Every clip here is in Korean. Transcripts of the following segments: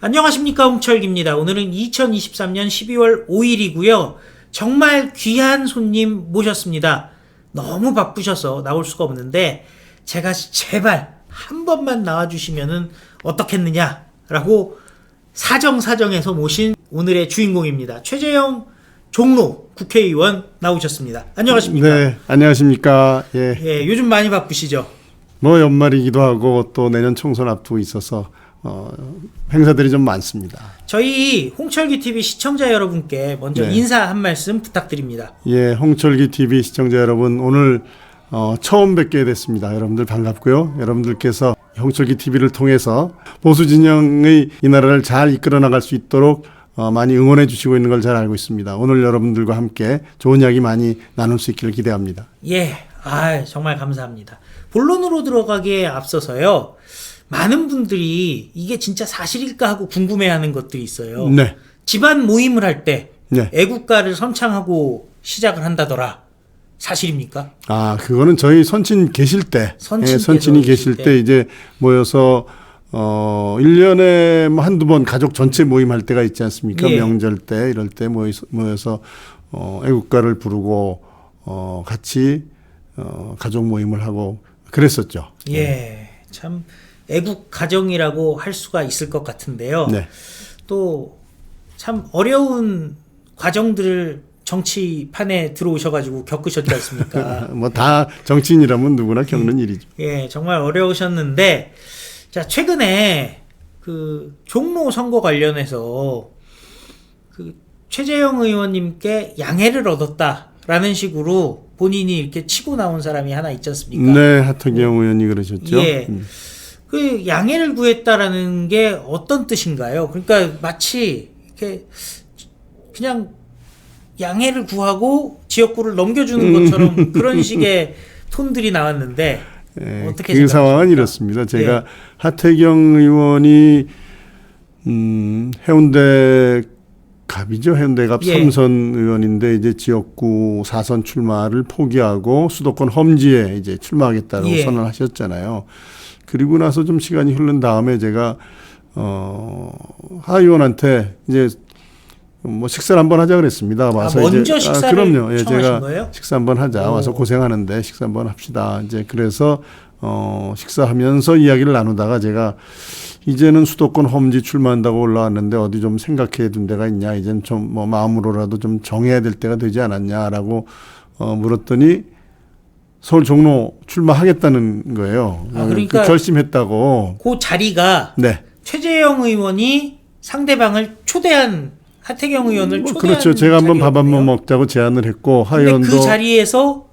안녕하십니까, 홍철기입니다. 오늘은 2023년 12월 5일이고요. 정말 귀한 손님 모셨습니다. 너무 바쁘셔서 나올 수가 없는데 제가 제발 한 번만 나와주시면은 어떻겠느냐라고 사정해서 모신 오늘의 주인공입니다. 최재형 종로 국회의원 나오셨습니다. 안녕하십니까? 네, 안녕하십니까? 예. 요즘 많이 바쁘시죠? 뭐 연말이기도 하고 또 내년 총선 앞두고 있어서 행사들이 좀 많습니다. 저희 홍철기 TV 시청자 여러분께 먼저 네. 인사 한 말씀 부탁드립니다. 예, 홍철기 TV 시청자 여러분, 오늘 처음 뵙게 됐습니다. 여러분들 반갑고요. 여러분들께서 홍철기 TV를 통해서 보수 진영의 이 나라를 잘 이끌어 나갈 수 있도록 많이 응원해 주시고 있는 걸 잘 알고 있습니다. 오늘 여러분들과 함께 좋은 이야기 많이 나눌 수 있기를 기대합니다. 예, 정말 감사합니다. 본론으로 들어가기에 앞서서요, 많은 분들이 이게 진짜 사실일까 하고 궁금해하는 것들이 있어요. 네. 집안 모임을 할 때 네. 애국가를 선창하고 시작을 한다더라. 사실입니까? 그거는 저희 선친 계실 때, 선친이 계실 때 이제 모여서 1년에 뭐 한두 번 가족 전체 모임할 때가 있지 않습니까? 예. 명절 때 이럴 때 모여서 애국가를 부르고 같이 가족 모임을 하고 그랬었죠. 예, 참 애국 가정이라고 할 수가 있을 것 같은데요. 네. 또 참 어려운 과정들을 정치판에 들어오셔가지고 겪으셨지 않습니까? 뭐 다 정치인이라면 누구나 겪는 일이죠. 예, 정말 어려우셨는데, 자, 최근에 그 종로 선거 관련해서 그 최재형 의원님께 양해를 얻었다라는 식으로 본인이 이렇게 치고 나온 사람이 하나 있지 않습니까? 네, 하태경 의원이 그러셨죠. 예. 그 양해를 구했다라는 게 어떤 뜻인가요? 그러니까 마치 이렇게 그냥 양해를 구하고 지역구를 넘겨주는 것처럼 그런 식의 톤들이 나왔는데 어떻게 그 상황은 이렇습니다. 제가 하태경 의원이 해운대 갑이죠. 해운대갑 3선 의원인데 이제 지역구 4선 출마를 포기하고 수도권 험지에 이제 출마하겠다고 선언하셨잖아요. 그리고 나서 좀 시간이 흐른 다음에 제가 하 의원한테 이제 뭐 식사를 한번 하자 그랬습니다. 와서 먼저 이제 식사를 그럼요. 청하신 거예요? 식사 한번 하자. 와서 고생하는데 식사 한번 합시다. 이제 그래서 식사하면서 이야기를 나누다가 제가 이제는 수도권 험지 출마한다고 올라왔는데 어디 좀 생각해 둔 데가 있냐. 이제는 좀 뭐 마음으로라도 좀 정해야 될 때가 되지 않았냐라고 물었더니 서울 종로 출마하겠다는 거예요. 그러니까 결심했다고. 그 자리가 네. 최재형 의원이 상대방을 초대한 하태경 의원을 초대한 그렇죠. 제가 한번 밥 한번 먹자고 제안을 했고 하 의원도 그 자리에서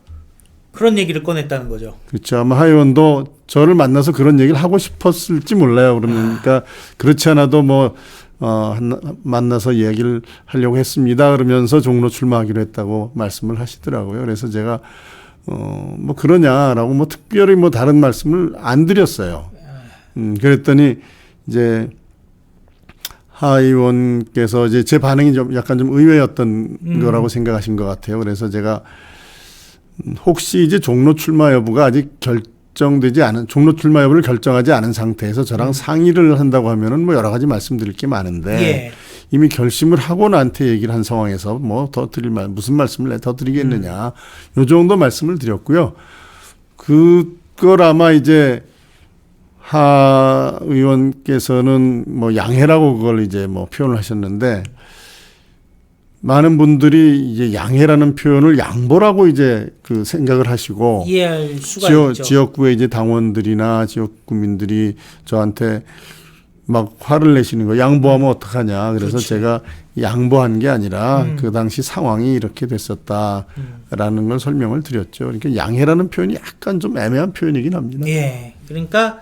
그런 얘기를 꺼냈다는 거죠. 그렇죠. 아마 하 의원도 저를 만나서 그런 얘기를 하고 싶었을지 몰라요. 그러니까 그렇지 않아도 만나서 이야기를 하려고 했습니다. 그러면서 종로 출마하기로 했다고 말씀을 하시더라고요. 그래서 제가 뭐 그러냐라고 뭐 특별히 뭐 다른 말씀을 안 드렸어요. 그랬더니 이제 하 의원께서 이제 제 반응이 좀 약간 좀 의외였던 거라고 생각하신 것 같아요. 그래서 제가 혹시 이제 종로 출마 여부가 아직 결정되지 않은, 종로 출마 여부를 결정하지 않은 상태에서 저랑 상의를 한다고 하면은 뭐 여러 가지 말씀드릴 게 많은데 이미 결심을 하고 나한테 얘기를 한 상황에서 뭐 더 무슨 말씀을 더 드리겠느냐. 요 정도 말씀을 드렸고요. 그걸 아마 이제 하 의원께서는 뭐 양해라고 그걸 이제 뭐 표현을 하셨는데 많은 분들이 이제 양해라는 표현을 양보라고 이제 그 생각을 하시고 이해할 수가 있죠. 지역구의 이제 당원들이나 지역구민들이 저한테 막 화를 내시는 거 양보하면 어떡하냐. 그래서 그렇죠. 제가 양보한 게 아니라 그 당시 상황이 이렇게 됐었다라는 걸 설명을 드렸죠. 그러니까 양해라는 표현이 약간 좀 애매한 표현이긴 합니다. 예. 그러니까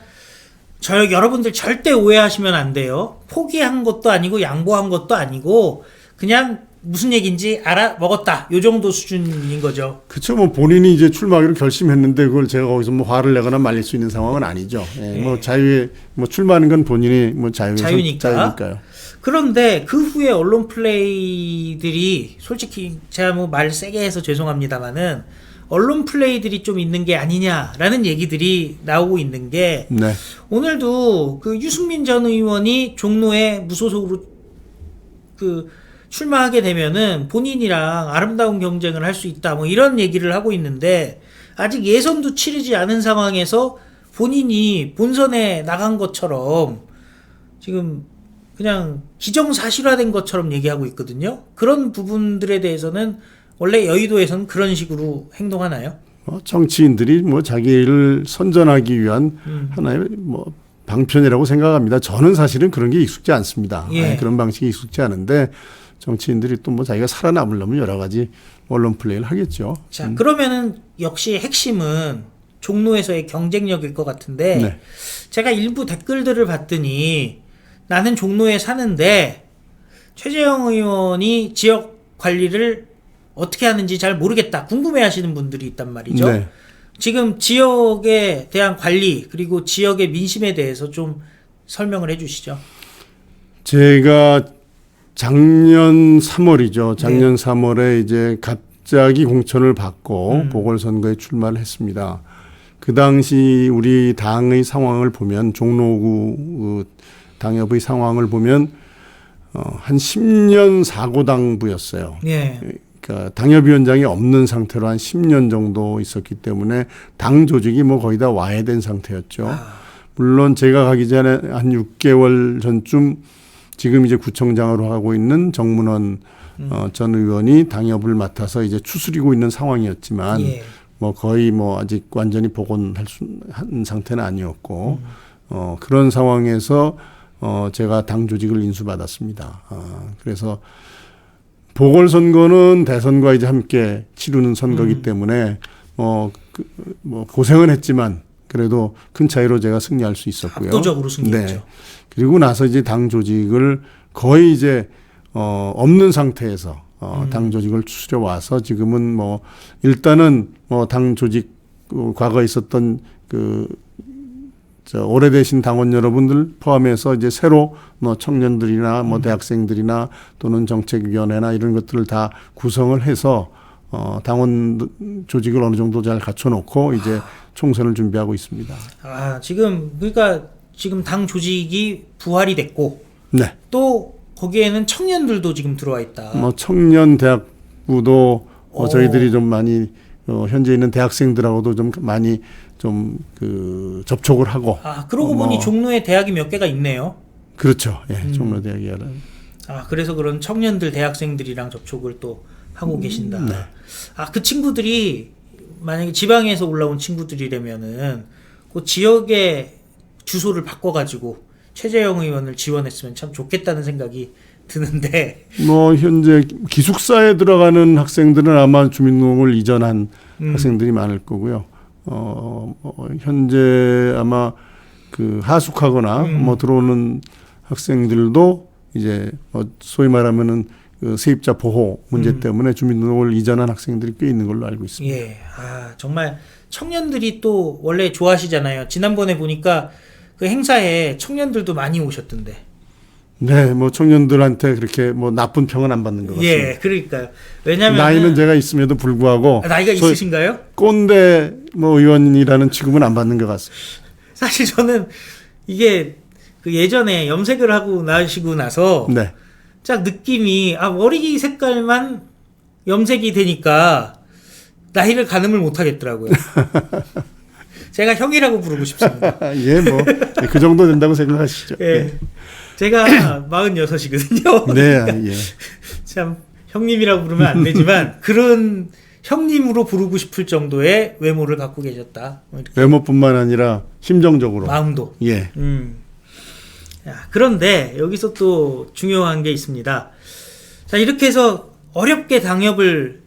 여러분들 절대 오해하시면 안 돼요. 포기한 것도 아니고 양보한 것도 아니고 그냥 무슨 얘기인지 먹었다. 요 정도 수준인 거죠. 그렇죠. 뭐 본인이 이제 출마하기로 결심했는데 그걸 제가 거기서 뭐 화를 내거나 말릴 수 있는 상황은 아니죠. 뭐 자유에 뭐 출마하는 건 본인이 뭐 자유니까요. 그런데 그 후에 언론 플레이들이 솔직히 제가 뭐 말 세게 해서 죄송합니다만은 언론 플레이들이 좀 있는 게 아니냐라는 얘기들이 나오고 있는 게 네. 오늘도 그 유승민 전 의원이 종로에 무소속으로 그 출마하게 되면은 본인이랑 아름다운 경쟁을 할 수 있다 뭐 이런 얘기를 하고 있는데 아직 예선도 치르지 않은 상황에서 본인이 본선에 나간 것처럼 지금 그냥 기정사실화된 것처럼 얘기하고 있거든요. 그런 부분들에 대해서는 원래 여의도에서는 그런 식으로 행동하나요? 정치인들이 뭐 자기를 선전하기 위한 하나의 뭐 방편이라고 생각합니다. 저는 사실은 그런 게 익숙지 않습니다. 예. 그런 방식이 익숙지 않은데 정치인들이 또 뭐 자기가 살아남으려면 여러 가지 언론 플레이를 하겠죠. 자, 그러면은 역시 핵심은 종로에서의 경쟁력일 것 같은데 네. 제가 일부 댓글들을 봤더니 나는 종로에 사는데 최재형 의원이 지역 관리를 어떻게 하는지 잘 모르겠다 궁금해하시는 분들이 있단 말이죠. 네. 지금 지역에 대한 관리 그리고 지역의 민심에 대해서 좀 설명을 해주시죠. 제가 작년 3월이죠. 작년 3월에 이제 갑자기 공천을 받고 보궐선거에 출마를 했습니다. 그 당시 우리 당의 상황을 보면 종로구 당협의 상황을 보면 한 10년 사고당부였어요. 예. 그러니까 당협위원장이 없는 상태로 한 10년 정도 있었기 때문에 당 조직이 뭐 거의 다 와해된 상태였죠. 물론 제가 가기 전에 한 6개월 전쯤 지금 이제 구청장으로 하고 있는 정문원 전 의원이 당협을 맡아서 이제 추스리고 있는 상황이었지만 예. 뭐 거의 뭐 아직 완전히 복원한 상태는 아니었고 그런 상황에서 제가 당 조직을 인수받았습니다. 그래서 보궐선거는 대선과 이제 함께 치르는 선거이기 때문에 뭐 고생은 했지만 그래도 큰 차이로 제가 승리할 수 있었고요. 압도적으로 승리했죠. 네. 그리고 나서 이제 당 조직을 거의 이제 없는 상태에서 당 조직을 추스려 와서 지금은 뭐 일단은 뭐 당 조직 과거에 있었던 오래되신 당원 여러분들 포함해서 이제 새로 뭐 청년들이나 뭐 대학생들이나 또는 정책위원회나 이런 것들을 다 구성을 해서 당원 조직을 어느 정도 잘 갖춰놓고 이제 총선을 준비하고 있습니다. 그러니까 지금 당 조직이 부활이 됐고 네. 또 거기에는 청년들도 지금 들어와 있다. 뭐 청년 대학부도 저희들이 좀 많이 현재 있는 대학생들하고도 좀 많이 좀 접촉을 하고. 그러고 보니 종로에 대학이 몇 개가 있네요. 그렇죠. 예, 종로 대학이 하나. 그래서 그런 청년들 대학생들이랑 접촉을 또 하고 계신다. 네. 그 친구들이 만약에 지방에서 올라온 친구들이라면은 그 지역의 주소를 바꿔가지고 최재형 의원을 지원했으면 참 좋겠다는 생각이 드는데. 뭐 현재 기숙사에 들어가는 학생들은 아마 주민등록을 이전한 학생들이 많을 거고요. 현재 아마 하숙하거나 뭐 들어오는 학생들도 이제 소위 말하면은 세입자 보호 문제 때문에 주민등록을 이전한 학생들이 꽤 있는 걸로 알고 있습니다. 예. 정말 청년들이 또 원래 좋아하시잖아요. 지난번에 보니까 그 행사에 청년들도 많이 오셨던데. 네, 뭐 청년들한테 그렇게 뭐 나쁜 평은 안 받는 것 같습니다. 예, 그러니까요. 왜냐면 나이는 제가 있음에도 불구하고 나이가 있으신가요? 꼰대 뭐 의원이라는 취급은 안 받는 것 같습니다. 사실 저는 이게 예전에 염색을 하고 나시고 나서 네. 딱 느낌이 머리 색깔만 염색이 되니까 나이를 가늠을 못 하겠더라고요. 제가 형이라고 부르고 싶습니다. 예, 뭐 그 정도 된다고 생각하시죠. 예. 예. 제가 46이거든요. 네, 예. 참 형님이라고 부르면 안 되지만 그런 형님으로 부르고 싶을 정도의 외모를 갖고 계셨다. 외모뿐만 아니라 심정적으로. 마음도. 예. 그런데 여기서 또 중요한 게 있습니다. 자, 이렇게 해서 어렵게 당협을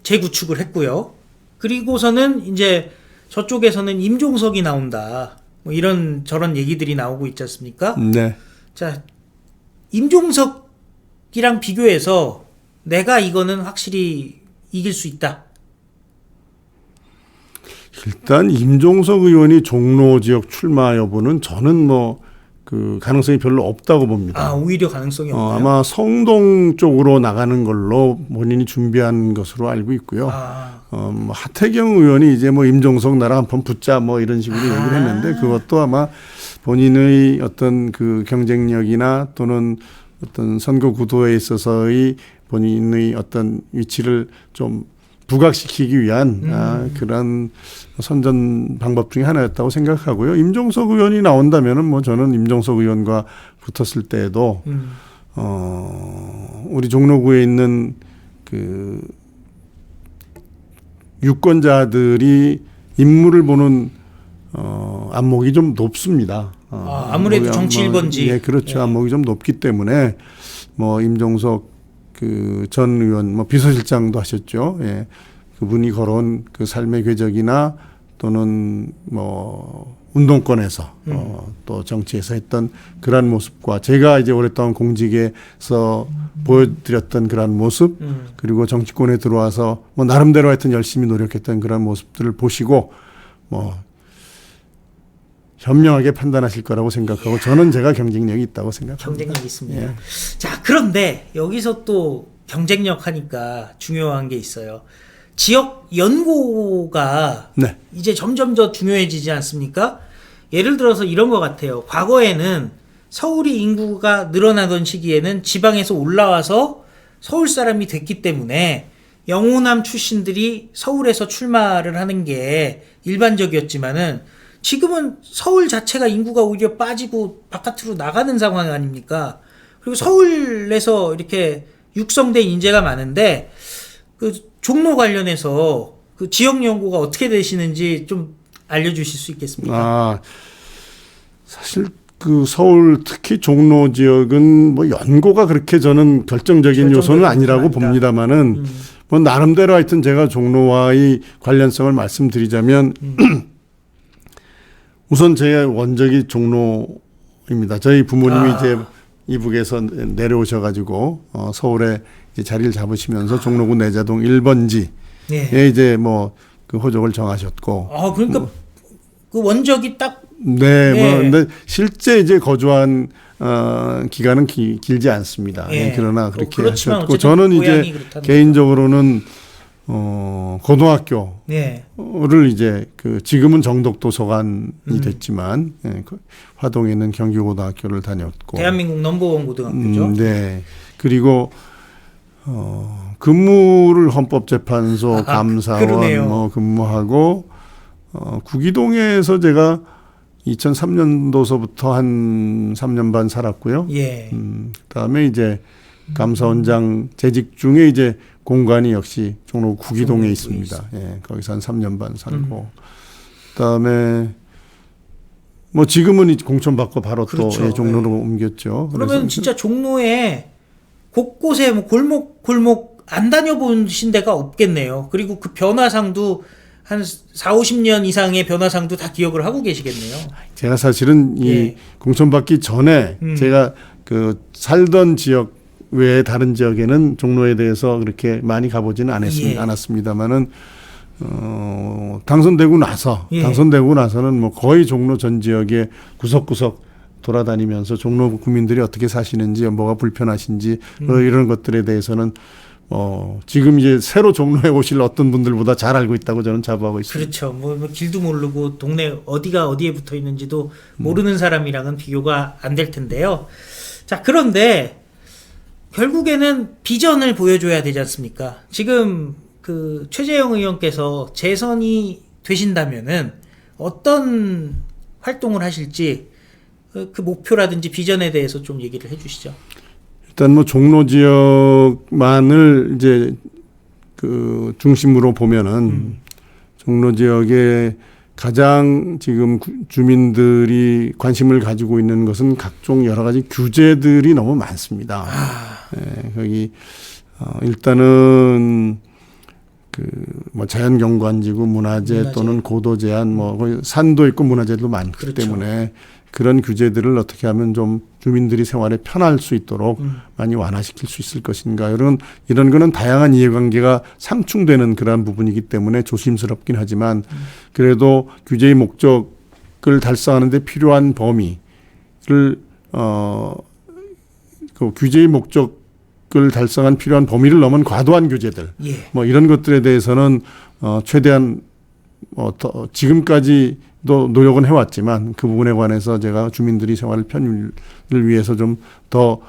재구축을 했고요. 그리고서는 이제 저쪽에서는 임종석이 나온다. 뭐 이런 저런 얘기들이 나오고 있지 않습니까? 네. 자, 임종석이랑 비교해서 내가 이거는 확실히 이길 수 있다. 일단 임종석 의원이 종로 지역 출마 여부는 저는 뭐 가능성이 별로 없다고 봅니다. 오히려 가능성이 없나요? 아마 성동 쪽으로 나가는 걸로 본인이 준비한 것으로 알고 있고요. 뭐 하태경 의원이 이제 뭐 임종석 나랑 한번 붙자 뭐 이런 식으로 얘기를 했는데 그것도 아마 본인의 어떤 그 경쟁력이나 또는 어떤 선거 구도에 있어서의 본인의 어떤 위치를 좀 부각시키기 위한 그런 선전 방법 중에 하나였다고 생각하고요. 임종석 의원이 나온다면은 뭐 저는 임종석 의원과 붙었을 때에도 우리 종로구에 있는 그 유권자들이 인물을 보는 안목이 좀 높습니다. 아무래도 정치 1번지. 예, 그렇죠. 예. 안목이 좀 높기 때문에 뭐 임종석 그 전 의원 뭐 비서실장도 하셨죠. 예. 그분이 걸어온 그 삶의 궤적이나 또는 뭐 운동권에서 또 정치에서 했던 그러한 모습과 제가 이제 오랫동안 공직에서 보여드렸던 그러한 모습 그리고 정치권에 들어와서 뭐 나름대로 하여튼 열심히 노력했던 그런 모습들을 보시고 뭐 현명하게 판단하실 거라고 생각하고 저는 제가 경쟁력이 있다고 생각합니다. 경쟁력 있습니다. 예. 자, 그런데 여기서 또 경쟁력 하니까 중요한 게 있어요. 지역 연고가 네. 이제 점점 더 중요해지지 않습니까? 예를 들어서 이런 것 같아요. 과거에는 서울이 인구가 늘어나던 시기에는 지방에서 올라와서 서울 사람이 됐기 때문에 영호남 출신들이 서울에서 출마를 하는 게 일반적이었지만은 지금은 서울 자체가 인구가 오히려 빠지고 바깥으로 나가는 상황 아닙니까? 그리고 서울에서 이렇게 육성된 인재가 많은데 그 종로 관련해서 그 지역 연구가 어떻게 되시는지 좀 알려주실 수 있겠습니까? 아, 사실 그 서울 특히 종로 지역은 뭐 연고가 그렇게 저는 결정적인 요소는 아니라고 봅니다만은 뭐 나름대로 하여튼 제가 종로와의 관련성을 말씀드리자면 우선 제 원적이 종로입니다. 저희 부모님이 이제 이북에서 내려오셔가지고 서울에 이제 자리를 잡으시면서 종로구 내자동 1번지에 이제 뭐 그 호적을 정하셨고. 그러니까 그 원적이 딱. 네, 뭐 근데 실제 이제 거주한 기간은 길지 않습니다. 예. 그러나 그렇게 그렇지만 하셨고 저는 이제 개인적으로는 고등학교를 이제 그 지금은 정덕도서관이 됐지만 화동에 있는 경기고등학교를 다녔고 대한민국 넘버원 고등학교죠. 네. 그리고 근무를 헌법재판소 감사원 뭐 근무하고 구기동에서 제가 2003년도서부터 한 3년 반 살았고요. 예. 그다음에 이제 감사원장 재직 중에 이제 공간이 역시 종로 구기동에 있습니다. 예, 거기서 한 3년 반 살고, 그다음에 뭐 지금은 공천 받고 바로 그렇죠. 또 예, 종로로 옮겼죠. 그러면 진짜 종로에 곳곳에 뭐 골목 안 다녀보신 데가 없겠네요. 그리고 그 변화상도 한 4, 50년 이상의 변화상도 다 기억을 하고 계시겠네요. 제가 사실은 이 공천 받기 전에 제가 그 살던 지역 외에 다른 지역에는 종로에 대해서 그렇게 많이 가보지는 않았습니다만은 당선되고 나서는 뭐 거의 종로 전 지역에 구석구석 돌아다니면서 종로 구민들이 어떻게 사시는지 뭐가 불편하신지 이런 것들에 대해서는 지금 이제 새로 종로에 오실 어떤 분들보다 잘 알고 있다고 저는 자부하고 있습니다. 그렇죠. 뭐 길도 모르고 동네 어디가 어디에 붙어 있는지도 모르는 사람이랑은 비교가 안 될 텐데요. 자, 그런데 결국에는 비전을 보여줘야 되지 않습니까? 지금 그 최재형 의원께서 재선이 되신다면은 어떤 활동을 하실지 그 목표라든지 비전에 대해서 좀 얘기를 해주시죠. 일단 뭐 종로 지역만을 이제 그 중심으로 보면은 종로 지역에 가장 지금 주민들이 관심을 가지고 있는 것은 각종 여러 가지 규제들이 너무 많습니다. 예, 거기 일단은 그 뭐 자연경관지구 문화재 또는 고도 제한 뭐 거기 산도 있고 문화재도 많기 그렇죠. 때문에 그런 규제들을 어떻게 하면 좀 주민들이 생활에 편할 수 있도록 많이 완화시킬 수 있을 것인가 이런 거는 다양한 이해관계가 상충되는 그러한 부분이기 때문에 조심스럽긴 하지만 그래도 규제의 목적을 달성하는 데 필요한 범위를 그 규제의 목적을 달성한 필요한 범위를 넘은 과도한 규제들, 예. 뭐 이런 것들에 대해서는 최대한 지금까지도 노력은 해왔지만 그 부분에 관해서 제가 주민들이 생활 편의를 위해서 좀 더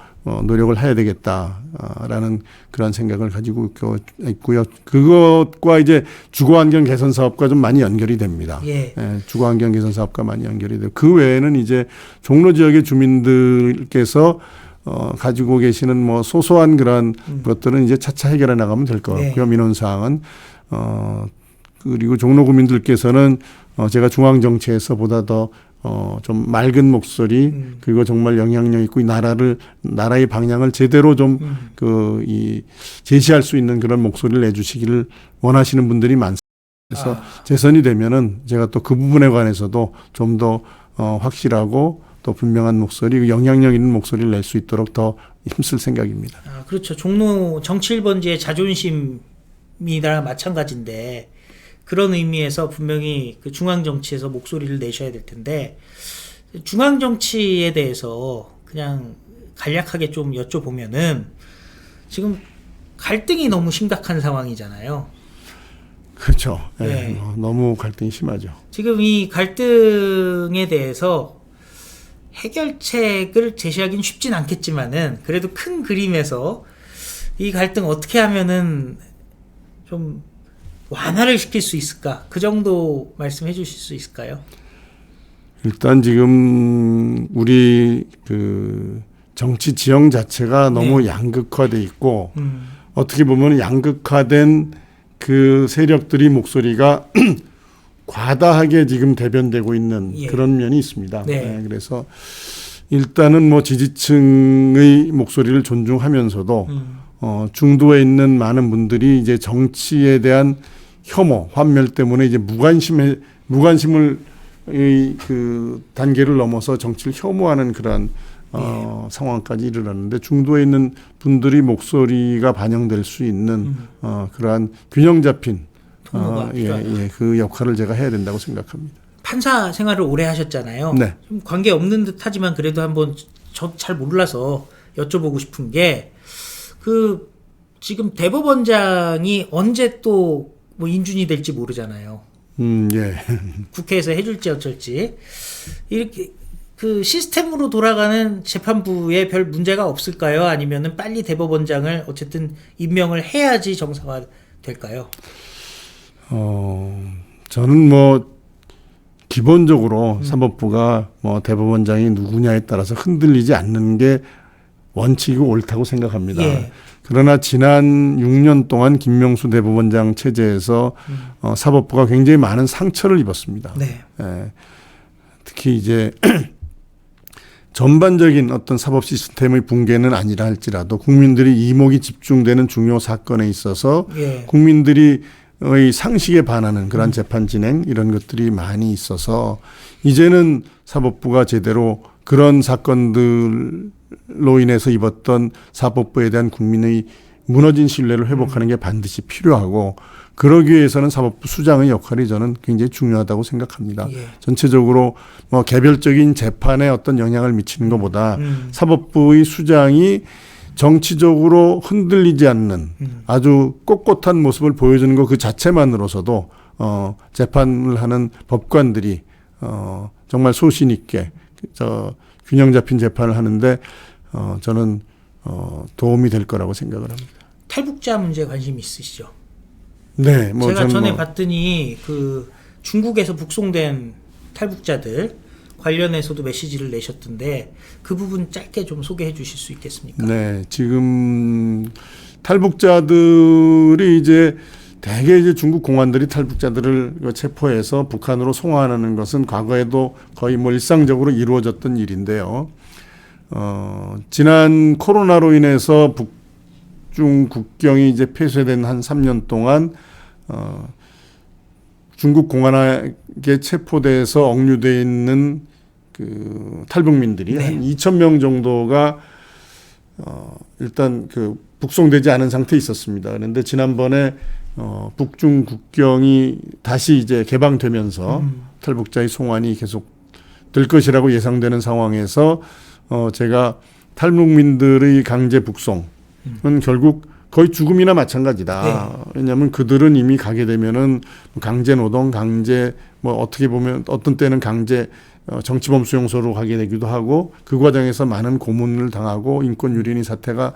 노력을 해야 되겠다라는 그런 생각을 가지고 있고요. 그것과 이제 주거환경 개선 사업과 좀 많이 연결이 됩니다. 예. 주거환경 개선 사업과 많이 연결이 되고 그 외에는 이제 종로 지역의 주민들께서 가지고 계시는 뭐 소소한 그런 것들은 이제 차차 해결해 나가면 될 것 같고요. 네. 민원사항은 그리고 종로 구민들께서는 제가 중앙정치에서 보다 더 좀 맑은 목소리 그리고 정말 영향력 있고 이 나라의 방향을 제대로 좀 제시할 수 있는 그런 목소리를 내주시기를 원하시는 분들이 많습니다. 그래서 재선이 되면은 제가 또 그 부분에 관해서도 좀 더 확실하고 또 분명한 목소리, 영향력 있는 목소리를 낼 수 있도록 더 힘쓸 생각입니다. 그렇죠. 종로 정치 1번지의 자존심이랑 마찬가지인데 그런 의미에서 분명히 그 중앙 정치에서 목소리를 내셔야 될 텐데 중앙 정치에 대해서 그냥 간략하게 좀 여쭤보면은 지금 갈등이 너무 심각한 상황이잖아요. 그렇죠. 네. 너무 갈등이 심하죠. 지금 이 갈등에 대해서 해결책을 제시하기는 쉽진 않겠지만은 그래도 큰 그림에서 이 갈등 어떻게 하면은 좀 완화를 시킬 수 있을까? 그 정도 말씀해 주실 수 있을까요? 일단 지금 우리 그 정치 지형 자체가 너무 양극화돼 있고 어떻게 보면 양극화된 그 세력들이 목소리가 과다하게 지금 대변되고 있는 그런 면이 있습니다. 그래서 일단은 뭐 지지층의 목소리를 존중하면서도 중도에 있는 많은 분들이 이제 정치에 대한 혐오, 환멸 때문에 이제 무관심을 그 단계를 넘어서 정치를 혐오하는 그런 상황까지 이르렀는데 중도에 있는 분들이 목소리가 반영될 수 있는 그러한 균형 잡힌 그 역할을 제가 해야 된다고 생각합니다. 판사 생활을 오래 하셨잖아요. 네. 좀 관계 없는 듯하지만 그래도 한번 저 잘 몰라서 여쭤보고 싶은 게 그 지금 대법원장이 언제 또 뭐 인준이 될지 모르잖아요. 예. 국회에서 해줄지 어쩔지 이렇게 그 시스템으로 돌아가는 재판부에 별 문제가 없을까요? 아니면은 빨리 대법원장을 어쨌든 임명을 해야지 정상화 될까요? 저는 뭐 기본적으로 사법부가 뭐 대법원장이 누구냐에 따라서 흔들리지 않는 게 원칙이고 옳다고 생각합니다. 예. 그러나 지난 6년 동안 김명수 대법원장 체제에서 사법부가 굉장히 많은 상처를 입었습니다. 네. 특히 이제 전반적인 어떤 사법 시스템의 붕괴는 아니라 할지라도 국민들이 이목이 집중되는 중요 사건에 있어서 국민들이 의 상식에 반하는 그런 재판 진행 이런 것들이 많이 있어서 이제는 사법부가 제대로 그런 사건들로 인해서 입었던 사법부에 대한 국민의 무너진 신뢰를 회복하는 게 반드시 필요하고 그러기 위해서는 사법부 수장의 역할이 저는 굉장히 중요하다고 생각합니다. 전체적으로 뭐 개별적인 재판에 어떤 영향을 미치는 것보다 사법부의 수장이 정치적으로 흔들리지 않는 아주 꼿꼿한 모습을 보여주는 것 그 자체만으로서도 재판을 하는 법관들이 정말 소신 있게 균형 잡힌 재판을 하는데 저는 도움이 될 거라고 생각을 합니다. 탈북자 문제에 관심 있으시죠? 네, 뭐 제가 전에 봤더니 그 중국에서 북송된 탈북자들 관련해서도 메시지를 내셨던데 그 부분 짧게 좀 소개해 주실 수 있겠습니까? 네, 지금 탈북자들이 이제 대개 이제 중국 공안들이 탈북자들을 체포해서 북한으로 송환하는 것은 과거에도 거의 뭐 일상적으로 이루어졌던 일인데요. 지난 코로나로 인해서 북중 국경이 이제 폐쇄된 한 3년 동안 중국 공안에게 체포돼서 억류돼 있는 그 탈북민들이 한 2,000명 정도가 일단 그 북송되지 않은 상태에 있었습니다. 그런데 지난번에 북중 국경이 다시 이제 개방되면서 탈북자의 송환이 계속 될 것이라고 예상되는 상황에서 제가 탈북민들의 강제 북송 결국 거의 죽음이나 마찬가지다. 네. 왜냐하면 그들은 이미 가게 되면은 강제 노동, 강제 뭐 어떻게 보면 어떤 때는 강제 정치범 수용소로 가게 되기도 하고 그 과정에서 많은 고문을 당하고 인권 유린의 사태가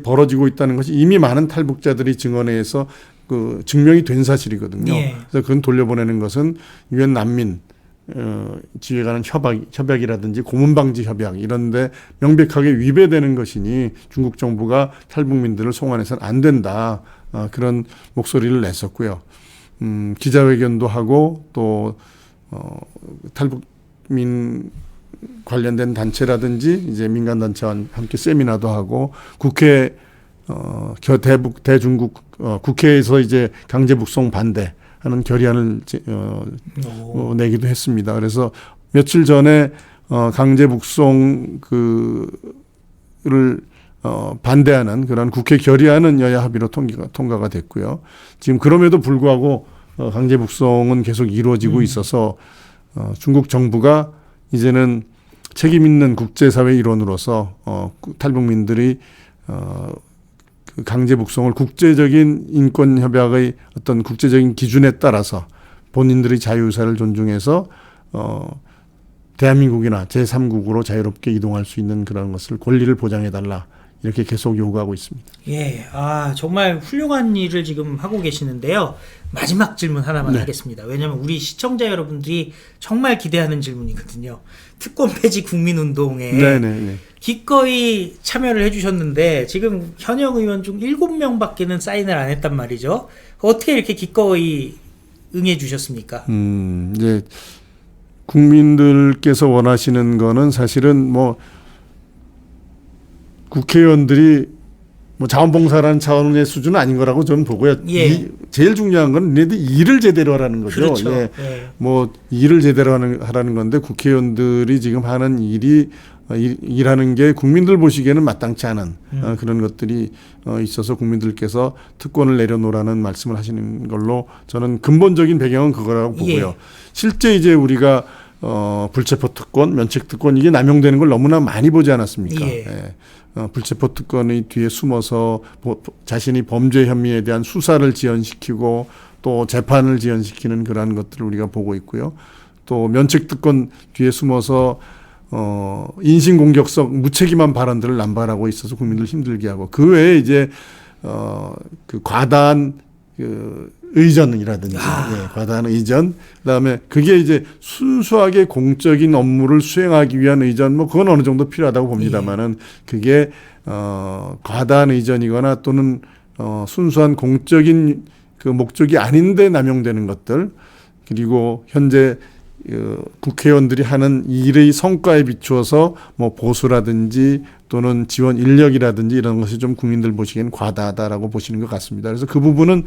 벌어지고 있다는 것이 이미 많은 탈북자들이 증언해서 그 증명이 된 사실이거든요. 예. 그래서 그건 돌려보내는 것은 유엔 난민 지에 관한 협약이라든지 고문 방지 협약 이런데 명백하게 위배되는 것이니 중국 정부가 탈북민들을 송환해서는 안 된다. 그런 목소리를 냈었고요. 기자회견도 하고 또 탈북민 관련된 단체라든지 이제 민간 단체와 함께 세미나도 하고 국회 대중국 국회에서 이제 강제 북송 반대하는 결의안을 내기도 했습니다. 그래서 며칠 전에 강제 북송 그를 반대하는 그런 국회 결의안은 여야 합의로 통과가 됐고요. 지금 그럼에도 불구하고 강제 북송은 계속 이루어지고 있어서 중국 정부가 이제는 책임 있는 국제사회 일원으로서 탈북민들이 그 강제 북송을 국제적인 인권 협약의 어떤 국제적인 기준에 따라서 본인들의 자유의사를 존중해서 대한민국이나 제3국으로 자유롭게 이동할 수 있는 그런 것을 권리를 보장해달라 이렇게 계속 요구하고 있습니다. 예, 정말 훌륭한 일을 지금 하고 계시는데요. 마지막 질문 하나만 네. 하겠습니다. 왜냐하면 우리 시청자 여러분들이 정말 기대하는 질문이거든요. 특권 폐지 국민운동에 네네네. 기꺼이 참여를 해주셨는데 지금 현역 의원 중 7명밖에는 사인을 안 했단 말이죠. 어떻게 이렇게 기꺼이 응해 주셨습니까? 이제 국민들께서 원하시는 거는 사실은 뭐 국회의원들이 뭐 자원봉사라는 차원의 수준은 아닌 거라고 저는 보고요. 예. 제일 중요한 건 얘네들 일을 제대로 하라는 거죠. 그렇죠. 예. 예. 뭐 일을 제대로 하라는 건데 국회의원들이 지금 하는 일이 일하는 게 국민들 보시기에는 마땅치 않은 그런 것들이 있어서 국민들께서 특권을 내려놓으라는 말씀을 하시는 걸로 저는 근본적인 배경은 그거라고 보고요. 예. 실제 이제 우리가 불체포 특권, 면책 특권 이게 남용되는 걸 너무나 많이 보지 않았습니까? 예. 예. 불체포 특권의 뒤에 숨어서 자신이 범죄 혐의에 대한 수사를 지연시키고 또 재판을 지연시키는 그러한 것들을 우리가 보고 있고요. 또 면책 특권 뒤에 숨어서 인신공격성 무책임한 발언들을 남발하고 있어서 국민들 힘들게 하고 그 외에 이제 그 과다한 의전이라든지 과다한 의전 그다음에 그게 이제 순수하게 공적인 업무를 수행하기 위한 의전 뭐 그건 어느 정도 필요하다고 봅니다만은 그게 과다한 의전이거나 또는 순수한 공적인 그 목적이 아닌데 남용되는 것들 그리고 현재 국회의원들이 하는 일의 성과에 비추어서 뭐 보수라든지 또는 지원 인력이라든지 이런 것이 좀 국민들 보시기엔 과다하다라고 보시는 것 같습니다. 그래서 그 부분은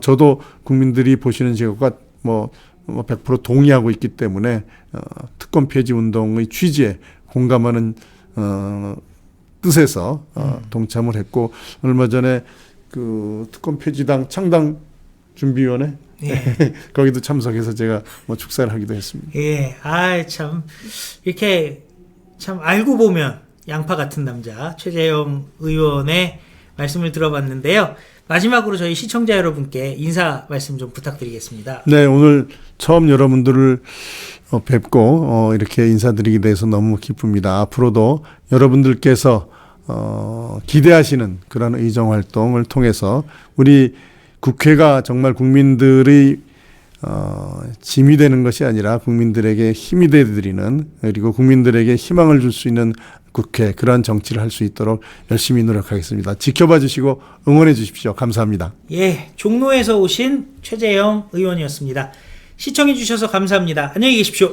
저도 국민들이 보시는 시각과 뭐 100% 동의하고 있기 때문에 특권 폐지 운동의 취지에 공감하는 뜻에서 동참을 했고 얼마 전에 그 특권 폐지당 창당 준비위원회 예. 거기도 참석해서 제가 뭐 축사를 하기도 했습니다. 예, 참 이렇게 참 알고 보면 양파 같은 남자 최재형 의원의 말씀을 들어봤는데요. 마지막으로 저희 시청자 여러분께 인사 말씀 좀 부탁드리겠습니다. 네, 오늘 처음 여러분들을 뵙고 이렇게 인사드리게 돼서 너무 기쁩니다. 앞으로도 여러분들께서 기대하시는 그런 의정 활동을 통해서 우리 국회가 정말 국민들의 짐이 되는 것이 아니라 국민들에게 힘이 되드리는 그리고 국민들에게 희망을 줄 수 있는 국회 그러한 정치를 할 수 있도록 열심히 노력하겠습니다. 지켜봐 주시고 응원해 주십시오. 감사합니다. 예, 종로에서 오신 최재형 의원이었습니다. 시청해 주셔서 감사합니다. 안녕히 계십시오.